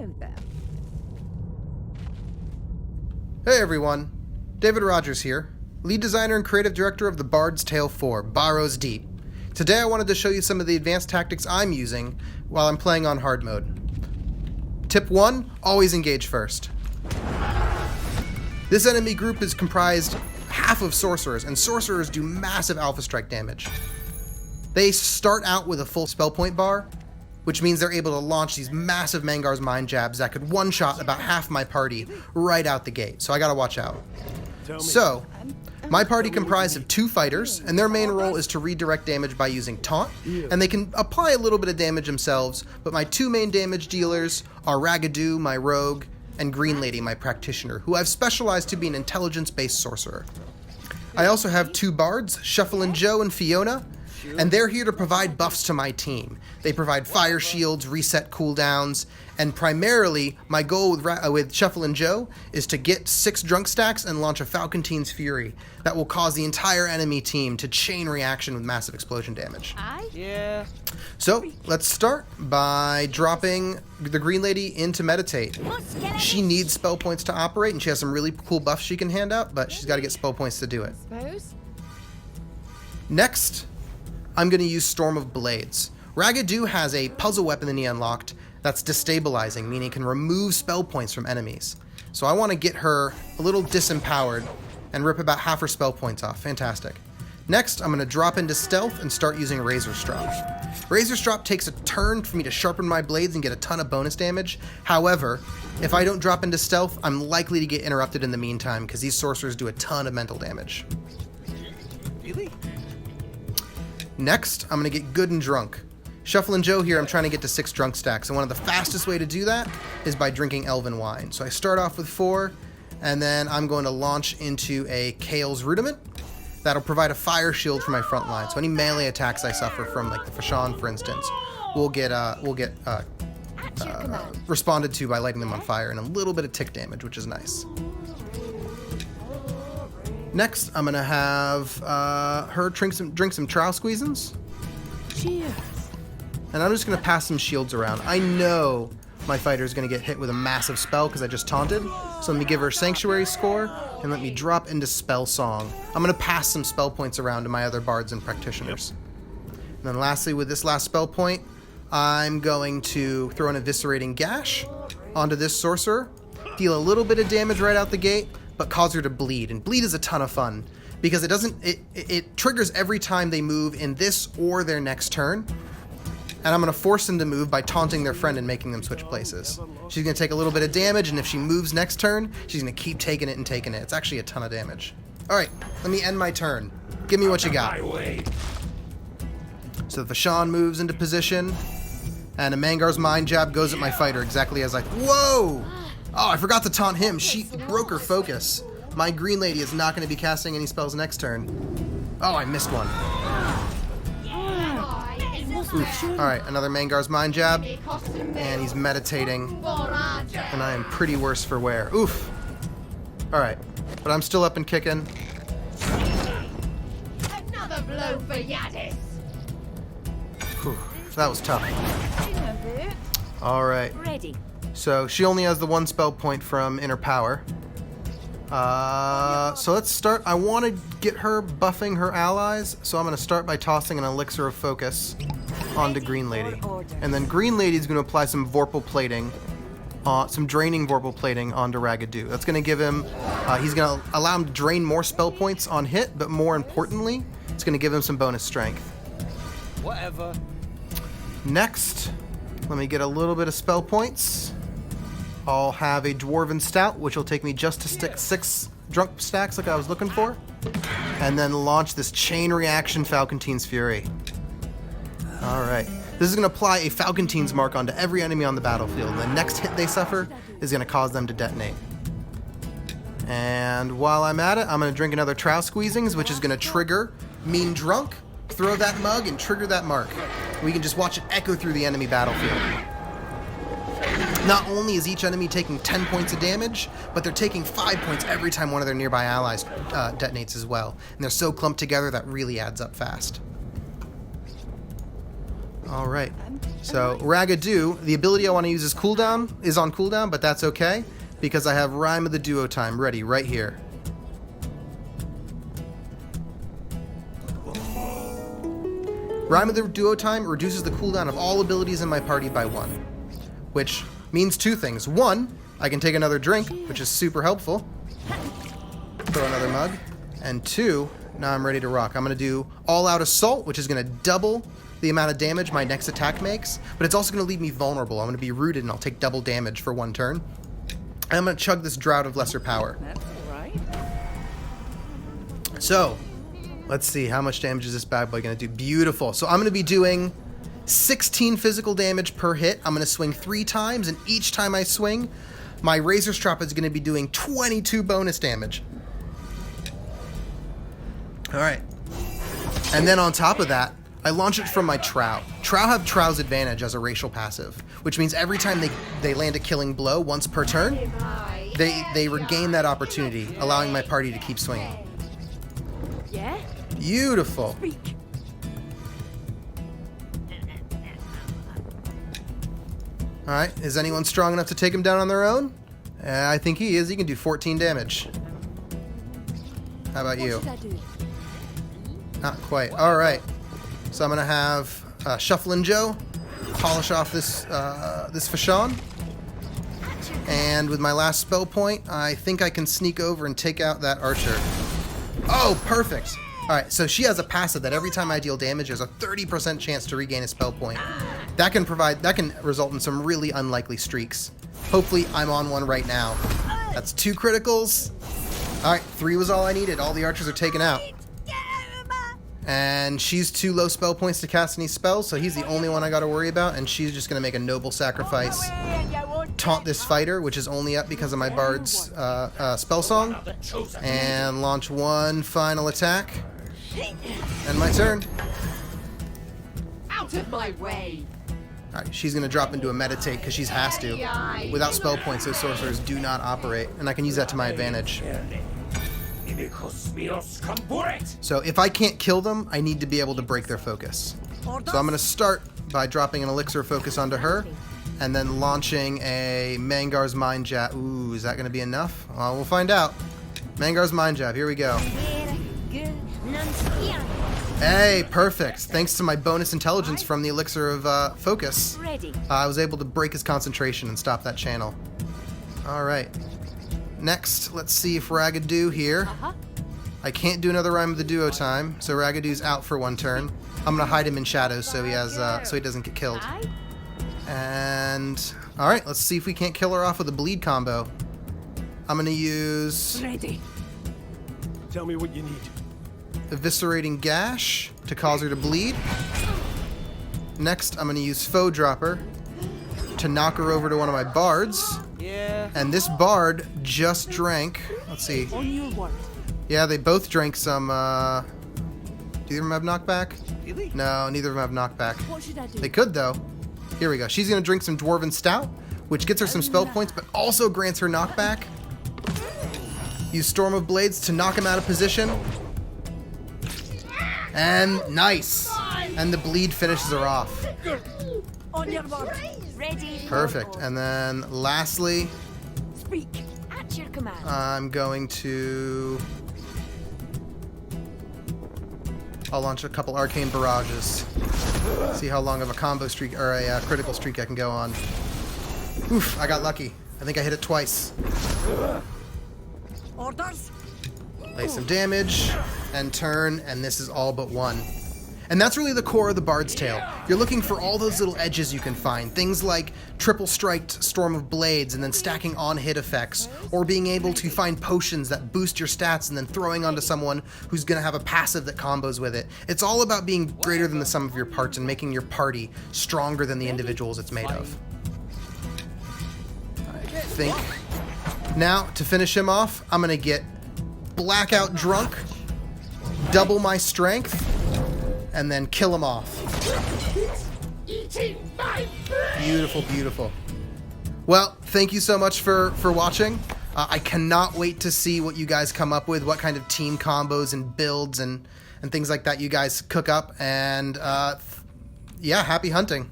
Hello there. Hey everyone, David Rogers here, lead designer and creative director of The Bard's Tale 4, Barrows Deep. Today I wanted to show you some of the advanced tactics I'm using while I'm playing on hard mode. Tip 1, always engage first. This enemy group is comprised half of sorcerers, and sorcerers do massive alpha strike damage. They start out with a full spell point bar, which means they're able to launch these massive Mangar's Mind jabs that could one-shot about half my party right out the gate, so I gotta watch out. So, my party comprised of 2 fighters, and their main role is to redirect damage by using taunt, and they can apply a little bit of damage themselves, but my 2 main damage dealers are Raggedoo, my rogue, and Green Lady, my practitioner, who I've specialized to be an intelligence-based sorcerer. I also have 2 bards, Shufflin' Joe and Fiona, and they're here to provide buffs to my team. They provide fire shields, reset cooldowns, and primarily my goal with Shufflin' Joe is to get 6 drunk stacks and launch a Falcontine's Fury that will cause the entire enemy team to chain reaction with massive explosion damage. Yeah. So let's start by dropping the Green Lady into Meditate. She needs spell points to operate, and she has some really cool buffs she can hand out, but she's got to get spell points to do it. Suppose. Next, I'm going to use Storm of Blades. Raggedoo has a puzzle weapon that he unlocked that's destabilizing, meaning it can remove spell points from enemies. So I want to get her a little disempowered and rip about half her spell points off. Fantastic. Next, I'm going to drop into Stealth and start using Razor Strop. Razor Strop takes a turn for me to sharpen my blades and get a ton of bonus damage. However, if I don't drop into Stealth, I'm likely to get interrupted in the meantime because these sorcerers do a ton of mental damage. Really? Next, I'm going to get good and drunk. Shufflin' Joe here, I'm trying to get to 6 drunk stacks, and one of the fastest way to do that is by drinking Elven Wine. So I start off with 4, and then I'm going to launch into a Kale's Rudiment. That'll provide a fire shield for my front line. So any melee attacks I suffer from, like the Fashawn, for instance, will get responded to by lighting them on fire, and a little bit of tick damage, which is nice. Next, I'm gonna have her drink some Trial Squeezins. Cheers. And I'm just going to pass some shields around. I know my fighter is going to get hit with a massive spell because I just taunted. So let me give her a Sanctuary score, and let me drop into Spell Song. I'm going to pass some spell points around to my other bards and practitioners. And then lastly, with this last spell point, I'm going to throw an Eviscerating Gash onto this sorcerer, deal a little bit of damage right out the gate, but cause her to bleed. And bleed is a ton of fun because it triggers every time they move in this or their next turn. And I'm going to force them to move by taunting their friend and making them switch places. She's going to take a little bit of damage, and if she moves next turn, she's going to keep taking it and taking it. It's actually a ton of damage. Alright, let me end my turn. Give me what you got. So the Fashawn moves into position, and a Mangar's Mind jab goes at my fighter exactly as Whoa! Oh, I forgot to taunt him. She broke her focus. My Green Lady is not going to be casting any spells next turn. Oh, I missed one. Oof. Alright, another Mangar's Mind jab, and he's meditating, and I am pretty worse for wear. Oof. Alright, but I'm still up and kicking. Another blow for Yadis. Whew, that was tough. Alright, so she only has the 1 spell point from Inner Power. So let's start. I want to get her buffing her allies, so I'm going to start by tossing an Elixir of Focus onto Green Lady. And then Green Lady's going to apply some Vorpal Plating, some draining Vorpal Plating onto Raggedoo. That's going to give him, he's going to allow him to drain more spell points on hit, but more importantly, it's going to give him some bonus strength. Whatever. Next, let me get a little bit of spell points. I'll have a Dwarven Stout, which will take me just to stick 6 drunk stacks like I was looking for. And then launch this Chain Reaction Falcontine's Fury. Alright. This is going to apply a Falcontine's Mark onto every enemy on the battlefield. And the next hit they suffer is going to cause them to detonate. And while I'm at it, I'm going to drink another Trial Squeezings, which is going to trigger Mean Drunk, throw that mug, and trigger that mark. We can just watch it echo through the enemy battlefield. Not only is each enemy taking 10 points of damage, but they're taking 5 points every time one of their nearby allies detonates as well. And they're so clumped together that really adds up fast. All right. So Ragadoo, the ability I want to use is on cooldown, but that's okay because I have Rhyme of the Duo Time ready right here. Rhyme of the Duo Time reduces the cooldown of all abilities in my party by 1, which means 2 things. 1, I can take another drink, which is super helpful. Throw another mug. And 2, now I'm ready to rock. I'm going to do All-Out Assault, which is going to double the amount of damage my next attack makes, but it's also going to leave me vulnerable. I'm going to be rooted and I'll take double damage for 1 turn. And I'm going to chug this Drought of Lesser Power. That's all right. So, let's see, how much damage is this bad boy going to do? Beautiful. So I'm going to be doing 16 physical damage per hit. I'm going to swing 3 times, and each time I swing, my Razor Strap is going to be doing 22 bonus damage. All right. And then on top of that, I launch it from my Trow. Trow have Trow's Advantage as a racial passive, which means every time they land a killing blow once per turn, they regain that opportunity, allowing my party to keep swinging. Yeah? Beautiful. Speak. All right, is anyone strong enough to take him down on their own? I think he is. He can do 14 damage. How about you? What should I do? Not quite. All right. So I'm gonna have Shufflin' Joe polish off this Fashawn, and with my last spell point, I think I can sneak over and take out that archer. Oh, perfect. All right. So she has a passive that every time I deal damage, there's a 30% chance to regain a spell point. That can result in some really unlikely streaks. Hopefully, I'm on one right now. That's 2 criticals. All right, 3 was all I needed. All the archers are taken out. And she's 2 low spell points to cast any spells, so he's the only one I got to worry about. And she's just going to make a noble sacrifice, taunt this fighter, which is only up because of my bard's spell song, and launch 1 final attack. And my turn. Out of my way! Alright, she's going to drop into a meditate because she has to. Without spell points, those sorcerers do not operate, and I can use that to my advantage. So if I can't kill them, I need to be able to break their focus. So I'm going to start by dropping an elixir of focus onto her, and then launching a Mangar's Mind Jab. Ooh, is that going to be enough? Well, we'll find out. Mangar's Mind Jab, here we go. Hey, perfect. Thanks to my bonus intelligence from the elixir of focus, I was able to break his concentration and stop that channel. All right. Next, let's see if Ragadoo here. I can't do another Rhyme of the Duo Time, so Ragadoo's out for 1 turn. I'm gonna hide him in shadows so he doesn't get killed. And all right, let's see if we can't kill her off with a bleed combo. I'm gonna use Ready. Tell me what you need. Eviscerating Gash to cause her to bleed. Next, I'm gonna use Foe Dropper to knock her over to one of my bards. Yeah. And this bard just drank. Let's see. On your word. Yeah, they both drank some. Do either of them have knockback? Really? No, neither of them have knockback. What should I do? They could though. Here we go. She's gonna drink some Dwarven Stout, which gets her some spell points, but also grants her knockback. Use Storm of Blades to knock him out of position. And nice. And the bleed finishes her off. On your word. Ready. Perfect. And then lastly, Speak. At your command. I'm going to... I'll launch a couple Arcane Barrages. See how long of a combo streak, or a critical streak I can go on. Oof, I got lucky. I think I hit it twice. Orders. Lay some damage, and turn, and this is all but 1. And that's really the core of the Bard's Tale. You're looking for all those little edges you can find. Things like triple striked Storm of Blades and then stacking on hit effects, or being able to find potions that boost your stats and then throwing onto someone who's going to have a passive that combos with it. It's all about being greater than the sum of your parts and making your party stronger than the individuals it's made of. I think now, to finish him off, I'm going to get blackout drunk, double my strength, and then kill him off. Beautiful, beautiful. Well, thank you so much for watching. I cannot wait to see what you guys come up with, what kind of team combos and builds and things like that you guys cook up. And yeah, happy hunting.